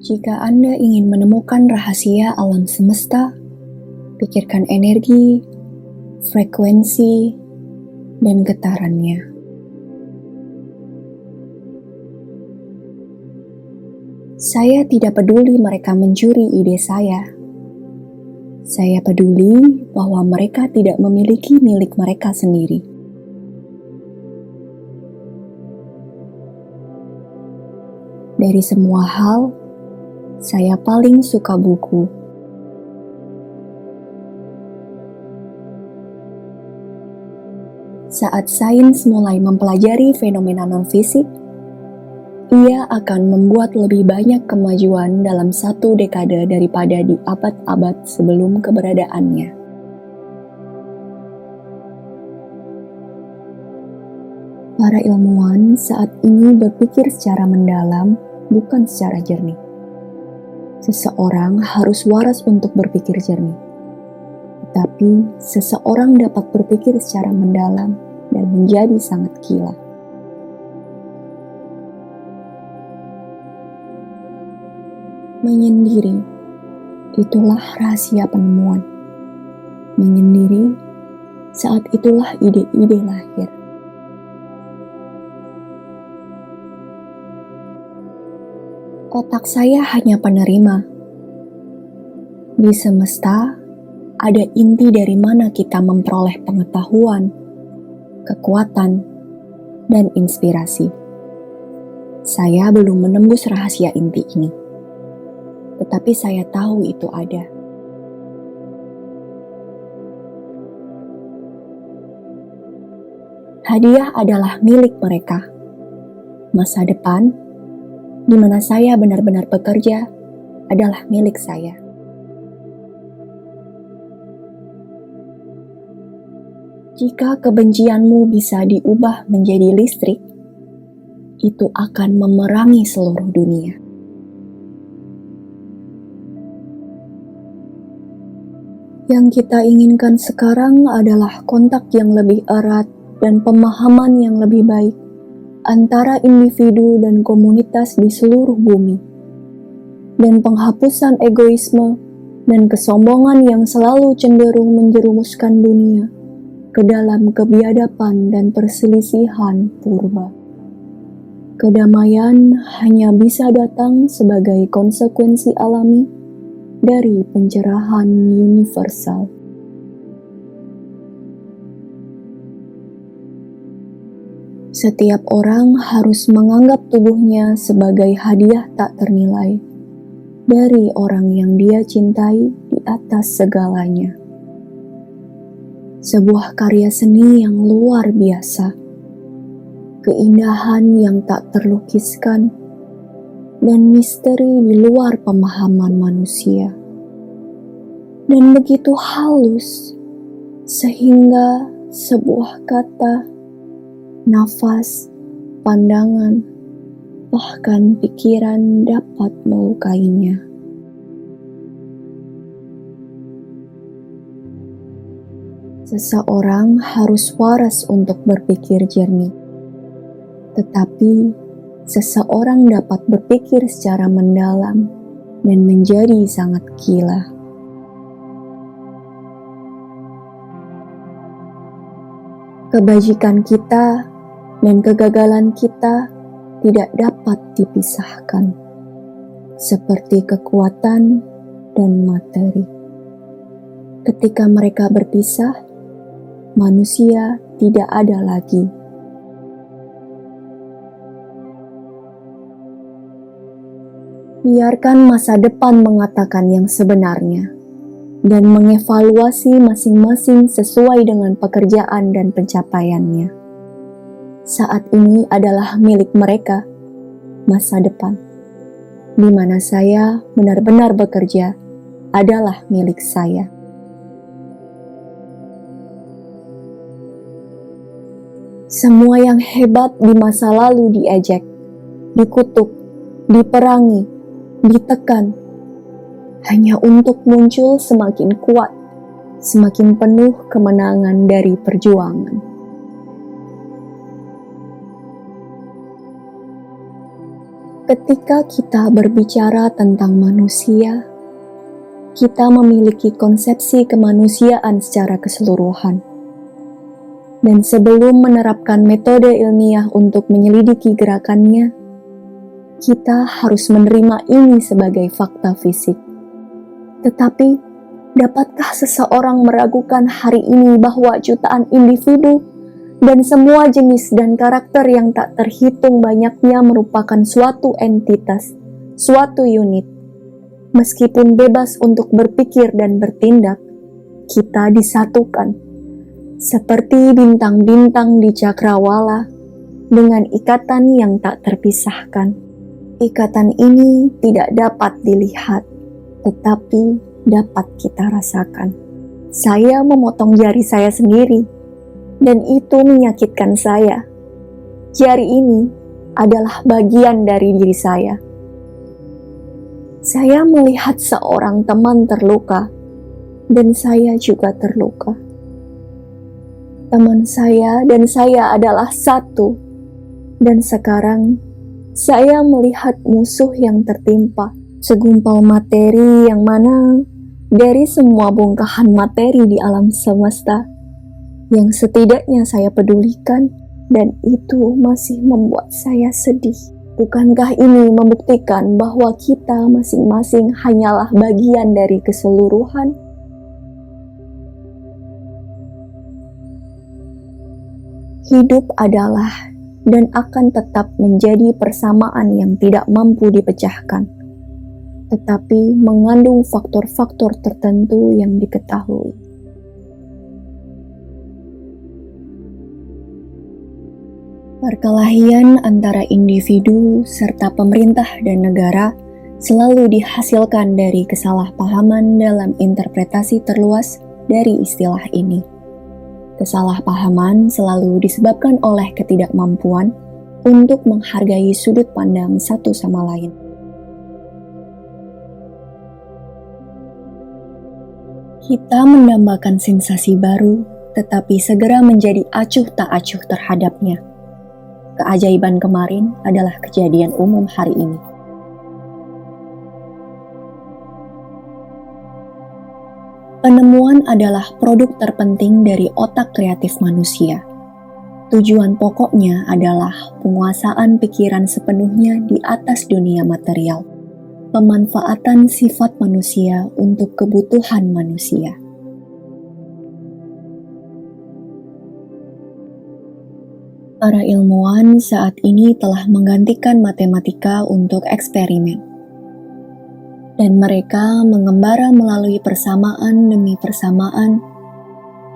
Jika Anda ingin menemukan rahasia alam semesta, pikirkan energi, frekuensi, dan getarannya. Saya tidak peduli mereka mencuri ide saya. Saya peduli bahwa mereka tidak memiliki milik mereka sendiri. Dari semua hal, saya paling suka buku. Saat sains mulai mempelajari fenomena non-fisik, ia akan membuat lebih banyak kemajuan dalam satu dekade daripada di abad-abad sebelum keberadaannya. Para ilmuwan saat ini berpikir secara mendalam, bukan secara jernih. Seseorang harus waras untuk berpikir jernih. Tetapi seseorang dapat berpikir secara mendalam dan menjadi sangat gila. Menyendiri, itulah rahasia penemuan. Menyendiri, saat itulah ide-ide lahir. Otak saya hanya penerima. Di semesta, ada inti dari mana kita memperoleh pengetahuan, kekuatan, dan inspirasi. Saya belum menembus rahasia inti ini, tetapi saya tahu itu ada. Hadiah adalah milik mereka. Masa depan, di mana saya benar-benar bekerja, adalah milik saya. Jika kebencianmu bisa diubah menjadi listrik, itu akan memerangi seluruh dunia. Yang kita inginkan sekarang adalah kontak yang lebih erat dan pemahaman yang lebih baik antara individu dan komunitas di seluruh bumi, dan penghapusan egoisme dan kesombongan yang selalu cenderung menjerumuskan dunia ke dalam kebiadaban dan perselisihan purba. Kedamaian hanya bisa datang sebagai konsekuensi alami dari pencerahan universal. Setiap orang harus menganggap tubuhnya sebagai hadiah tak ternilai dari orang yang dia cintai di atas segalanya. Sebuah karya seni yang luar biasa, keindahan yang tak terlukiskan, dan misteri di luar pemahaman manusia. Dan begitu halus, sehingga sebuah kata, nafas, pandangan, bahkan pikiran dapat melukainya. Seseorang harus waras untuk berpikir jernih, tetapi seseorang dapat berpikir secara mendalam dan menjadi sangat gila. Kebajikan kita dan kegagalan kita tidak dapat dipisahkan, seperti kekuatan dan materi. Ketika mereka berpisah, manusia tidak ada lagi. Biarkan masa depan mengatakan yang sebenarnya, dan mengevaluasi masing-masing sesuai dengan pekerjaan dan pencapaiannya. Saat ini adalah milik mereka, masa depan, di mana saya benar-benar bekerja, adalah milik saya. Semua yang hebat di masa lalu diejek, dikutuk, diperangi, ditekan, hanya untuk muncul semakin kuat, semakin penuh kemenangan dari perjuangan. Ketika kita berbicara tentang manusia, kita memiliki konsepsi kemanusiaan secara keseluruhan. Dan sebelum menerapkan metode ilmiah untuk menyelidiki gerakannya, kita harus menerima ini sebagai fakta fisik. Tetapi, dapatkah seseorang meragukan hari ini bahwa jutaan individu dan semua jenis dan karakter yang tak terhitung banyaknya merupakan suatu entitas, suatu unit? Meskipun bebas untuk berpikir dan bertindak, kita disatukan seperti bintang-bintang di cakrawala dengan ikatan yang tak terpisahkan. Ikatan ini tidak dapat dilihat, tetapi dapat kita rasakan. Saya memotong jari saya sendiri, dan itu menyakitkan saya. Jari ini adalah bagian dari diri saya. Saya melihat seorang teman terluka, dan saya juga terluka. Teman saya dan saya adalah satu, dan sekarang saya melihat musuh yang tertimpa, segumpal materi yang mana dari semua bongkahan materi di alam semesta yang setidaknya saya pedulikan, dan itu masih membuat saya sedih. Bukankah ini membuktikan bahwa kita masing-masing hanyalah bagian dari keseluruhan? Hidup adalah dan akan tetap menjadi persamaan yang tidak mampu dipecahkan, tetapi mengandung faktor-faktor tertentu yang diketahui. Perkelahian antara individu serta pemerintah dan negara selalu dihasilkan dari kesalahpahaman dalam interpretasi terluas dari istilah ini. Kesalahpahaman selalu disebabkan oleh ketidakmampuan untuk menghargai sudut pandang satu sama lain. Kita mendambakan sensasi baru, tetapi segera menjadi acuh tak acuh terhadapnya. Keajaiban kemarin adalah kejadian umum hari ini. Penemuan adalah produk terpenting dari otak kreatif manusia. Tujuan pokoknya adalah penguasaan pikiran sepenuhnya di atas dunia material, pemanfaatan sifat manusia untuk kebutuhan manusia. Para ilmuwan saat ini telah menggantikan matematika untuk eksperimen. Dan mereka mengembara melalui persamaan demi persamaan,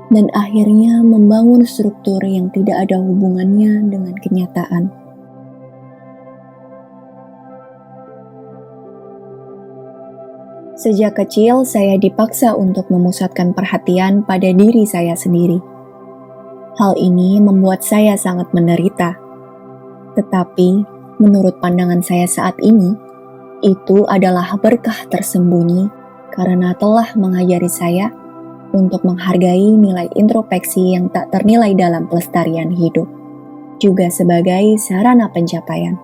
dan akhirnya membangun struktur yang tidak ada hubungannya dengan kenyataan. Sejak kecil, saya dipaksa untuk memusatkan perhatian pada diri saya sendiri. Hal ini membuat saya sangat menderita. Tetapi, menurut pandangan saya saat ini, itu adalah berkah tersembunyi karena telah mengajari saya untuk menghargai nilai introspeksi yang tak ternilai dalam pelestarian hidup, juga sebagai sarana pencapaian.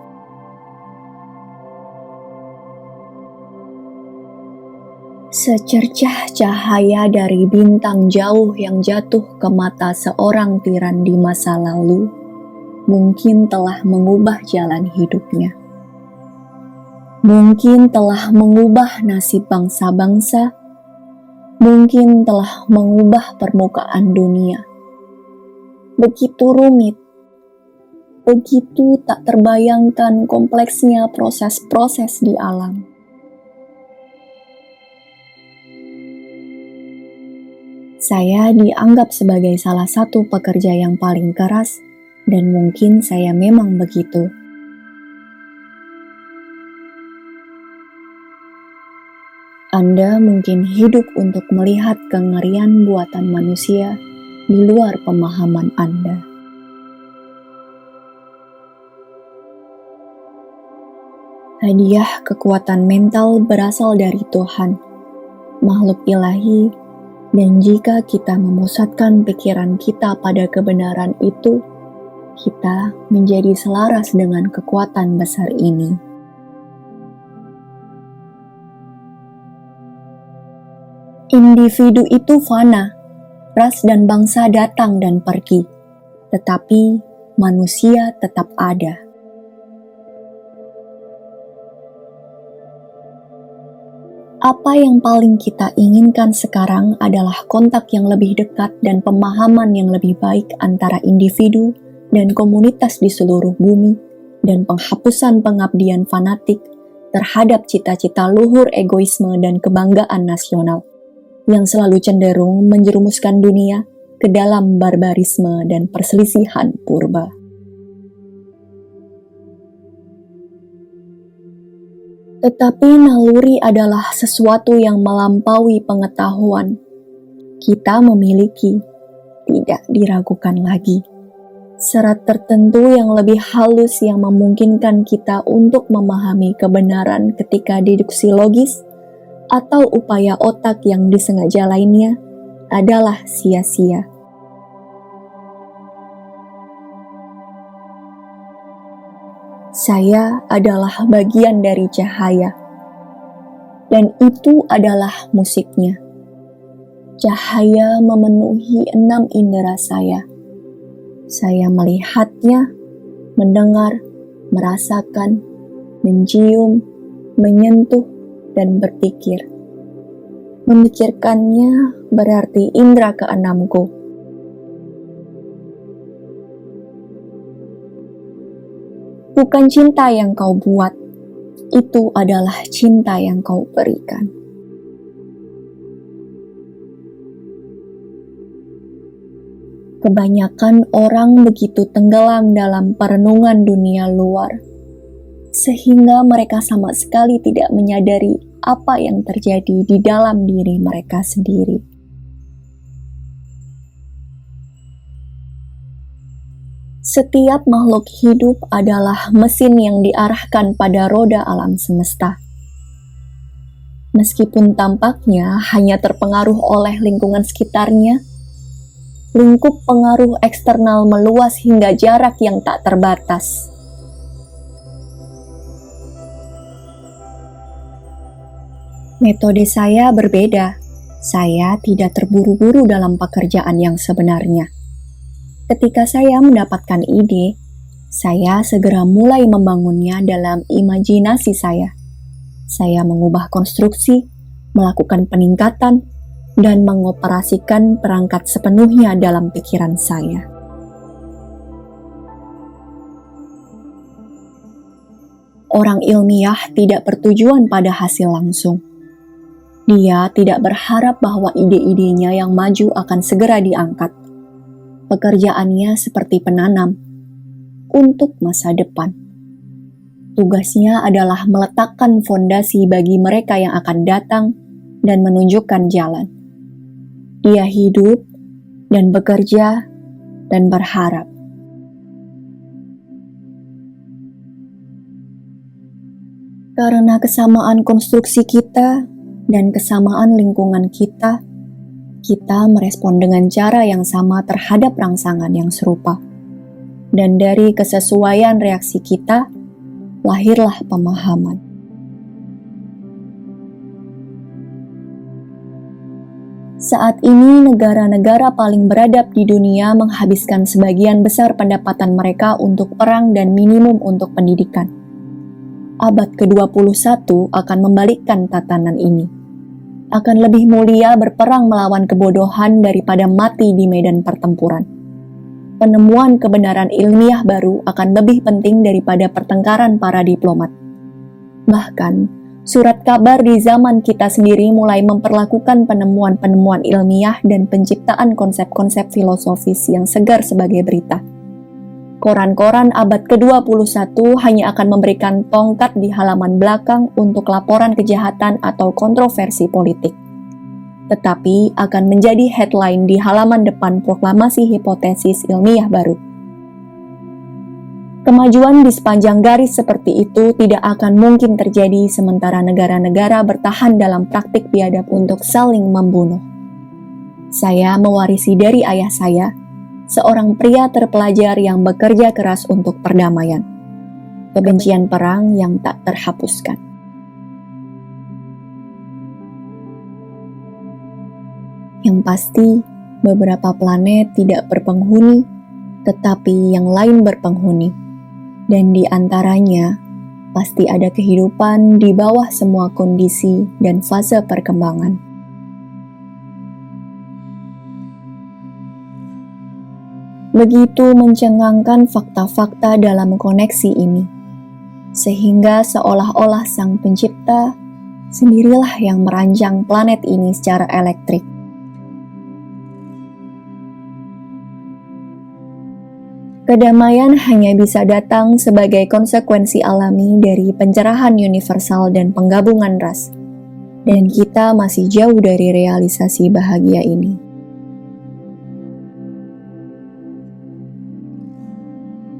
Secercah cahaya dari bintang jauh yang jatuh ke mata seorang tiran di masa lalu mungkin telah mengubah jalan hidupnya. Mungkin telah mengubah nasib bangsa-bangsa, mungkin telah mengubah permukaan dunia. Begitu rumit, begitu tak terbayangkan kompleksnya proses-proses di alam. Saya dianggap sebagai salah satu pekerja yang paling keras, dan mungkin saya memang begitu. Anda mungkin hidup untuk melihat kengerian buatan manusia di luar pemahaman Anda. Hadiah kekuatan mental berasal dari Tuhan, makhluk ilahi, dan jika kita memusatkan pikiran kita pada kebenaran itu, kita menjadi selaras dengan kekuatan besar ini. Individu itu fana, ras dan bangsa datang dan pergi, tetapi manusia tetap ada. Apa yang paling kita inginkan sekarang adalah kontak yang lebih dekat dan pemahaman yang lebih baik antara individu dan komunitas di seluruh bumi, dan penghapusan pengabdian fanatik terhadap cita-cita luhur egoisme dan kebanggaan nasional yang selalu cenderung menjerumuskan dunia ke dalam barbarisme dan perselisihan purba. Tetapi naluri adalah sesuatu yang melampaui pengetahuan. Kita memiliki, tidak diragukan lagi, serat tertentu yang lebih halus yang memungkinkan kita untuk memahami kebenaran ketika deduksi logis atau upaya otak yang disengaja lainnya adalah sia-sia. Saya adalah bagian dari cahaya, dan itu adalah musiknya. Cahaya memenuhi 6 indera saya. Saya melihatnya, mendengar, merasakan, mencium, menyentuh, dan berpikir. Memikirkannya berarti indera keenamku. Bukan cinta yang kau buat, itu adalah cinta yang kau berikan. Kebanyakan orang begitu tenggelam dalam perenungan dunia luar, sehingga mereka sama sekali tidak menyadari apa yang terjadi di dalam diri mereka sendiri. Setiap makhluk hidup adalah mesin yang diarahkan pada roda alam semesta. Meskipun tampaknya hanya terpengaruh oleh lingkungan sekitarnya, lingkup pengaruh eksternal meluas hingga jarak yang tak terbatas. Metode saya berbeda. Saya tidak terburu-buru dalam pekerjaan yang sebenarnya. Ketika saya mendapatkan ide, saya segera mulai membangunnya dalam imajinasi saya. Saya mengubah konstruksi, melakukan peningkatan, dan mengoperasikan perangkat sepenuhnya dalam pikiran saya. Orang ilmiah tidak bertujuan pada hasil langsung. Dia tidak berharap bahwa ide-idenya yang maju akan segera diangkat. Pekerjaannya seperti penanam untuk masa depan. Tugasnya adalah meletakkan fondasi bagi mereka yang akan datang dan menunjukkan jalan. Dia hidup dan bekerja dan berharap. Karena kesamaan konstruksi kita dan kesamaan lingkungan kita merespon dengan cara yang sama terhadap rangsangan yang serupa. Dan dari kesesuaian reaksi kita, lahirlah pemahaman. Saat ini negara-negara paling beradab di dunia menghabiskan sebagian besar pendapatan mereka untuk perang dan minimum untuk pendidikan. Abad ke-21 akan membalikkan tatanan ini. Akan lebih mulia berperang melawan kebodohan daripada mati di medan pertempuran. Penemuan kebenaran ilmiah baru akan lebih penting daripada pertengkaran para diplomat. Bahkan, surat kabar di zaman kita sendiri mulai memperlakukan penemuan-penemuan ilmiah dan penciptaan konsep-konsep filosofis yang segar sebagai berita. Koran-koran abad ke-21 hanya akan memberikan tongkat di halaman belakang untuk laporan kejahatan atau kontroversi politik. Tetapi akan menjadi headline di halaman depan proklamasi hipotesis ilmiah baru. Kemajuan di sepanjang garis seperti itu tidak akan mungkin terjadi sementara negara-negara bertahan dalam praktik biadab untuk saling membunuh. Saya mewarisi dari ayah saya, seorang pria terpelajar yang bekerja keras untuk perdamaian, kebencian perang yang tak terhapuskan. Dan pasti beberapa planet tidak berpenghuni, tetapi yang lain berpenghuni. Dan di antaranya pasti ada kehidupan di bawah semua kondisi dan fase perkembangan. Begitu mencengangkan fakta-fakta dalam koneksi ini, sehingga seolah-olah Sang Pencipta sendirilah yang merancang planet ini secara elektrik. Kedamaian hanya bisa datang sebagai konsekuensi alami dari pencerahan universal dan penggabungan ras, dan kita masih jauh dari realisasi bahagia ini.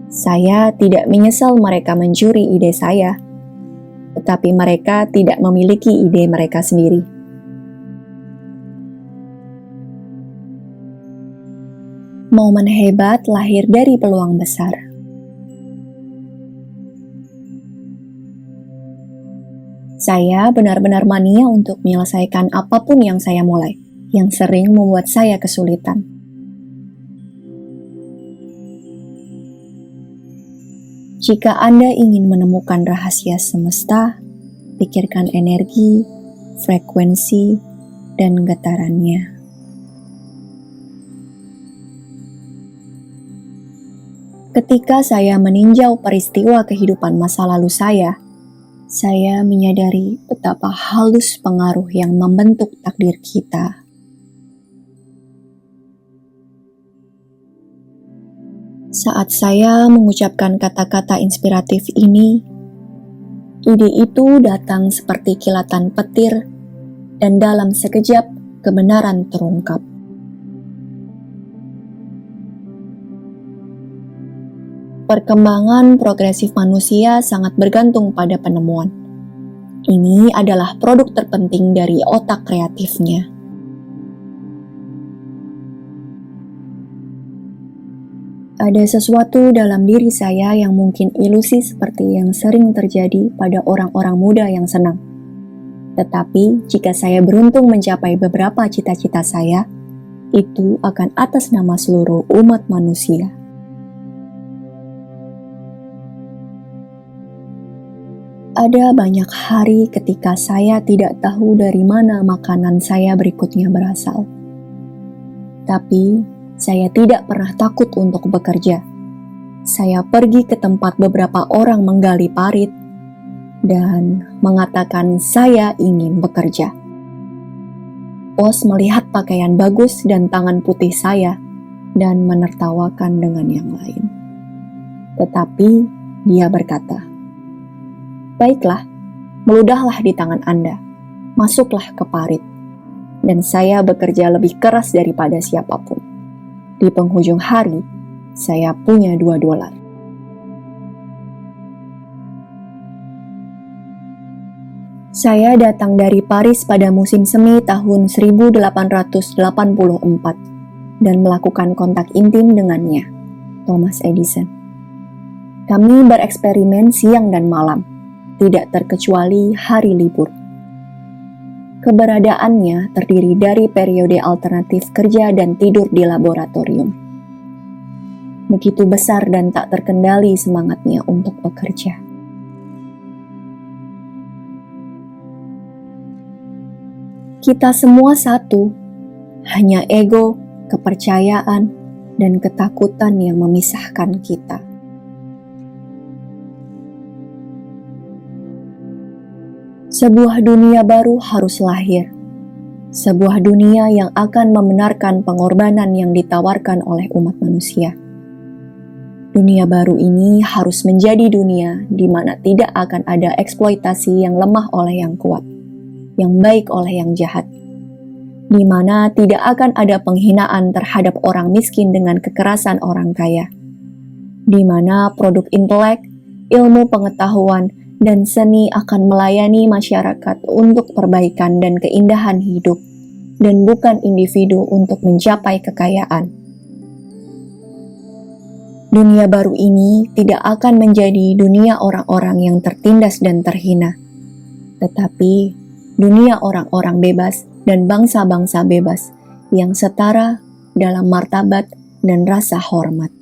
Saya tidak menyesal mereka mencuri ide saya, tetapi mereka tidak memiliki ide mereka sendiri. Momen hebat lahir dari peluang besar. Saya benar-benar mania untuk menyelesaikan apapun yang saya mulai, yang sering membuat saya kesulitan. Jika Anda ingin menemukan rahasia semesta, pikirkan energi, frekuensi, dan getarannya. Ketika saya meninjau peristiwa kehidupan masa lalu saya menyadari betapa halus pengaruh yang membentuk takdir kita. Saat saya mengucapkan kata-kata inspiratif ini, ide itu datang seperti kilatan petir, dan dalam sekejap kebenaran terungkap. Perkembangan progresif manusia sangat bergantung pada penemuan. Ini adalah produk terpenting dari otak kreatifnya. Ada sesuatu dalam diri saya yang mungkin ilusi seperti yang sering terjadi pada orang-orang muda yang senang. Tetapi jika saya beruntung mencapai beberapa cita-cita saya, itu akan atas nama seluruh umat manusia. Ada banyak hari ketika saya tidak tahu dari mana makanan saya berikutnya berasal. Tapi saya tidak pernah takut untuk bekerja. Saya pergi ke tempat beberapa orang menggali parit dan mengatakan saya ingin bekerja. Bos melihat pakaian bagus dan tangan putih saya dan menertawakan dengan yang lain. Tetapi dia berkata, "Baiklah, meludahlah di tangan Anda, masuklah ke parit." Dan saya bekerja lebih keras daripada siapapun. Di penghujung hari, saya punya $2. Saya datang dari Paris pada musim semi tahun 1884 dan melakukan kontak intim dengannya, Thomas Edison. Kami bereksperimen siang dan malam, tidak terkecuali hari libur. Keberadaannya terdiri dari periode alternatif kerja dan tidur di laboratorium. Begitu besar dan tak terkendali semangatnya untuk bekerja. Kita semua satu, hanya ego, kepercayaan, dan ketakutan yang memisahkan kita. Sebuah dunia baru harus lahir. Sebuah dunia yang akan membenarkan pengorbanan yang ditawarkan oleh umat manusia. Dunia baru ini harus menjadi dunia di mana tidak akan ada eksploitasi yang lemah oleh yang kuat, yang baik oleh yang jahat. Di mana tidak akan ada penghinaan terhadap orang miskin dengan kekerasan orang kaya. Di mana produk intelek, ilmu pengetahuan, dan seni akan melayani masyarakat untuk perbaikan dan keindahan hidup, dan bukan individu untuk mencapai kekayaan. Dunia baru ini tidak akan menjadi dunia orang-orang yang tertindas dan terhina, tetapi dunia orang-orang bebas dan bangsa-bangsa bebas yang setara dalam martabat dan rasa hormat.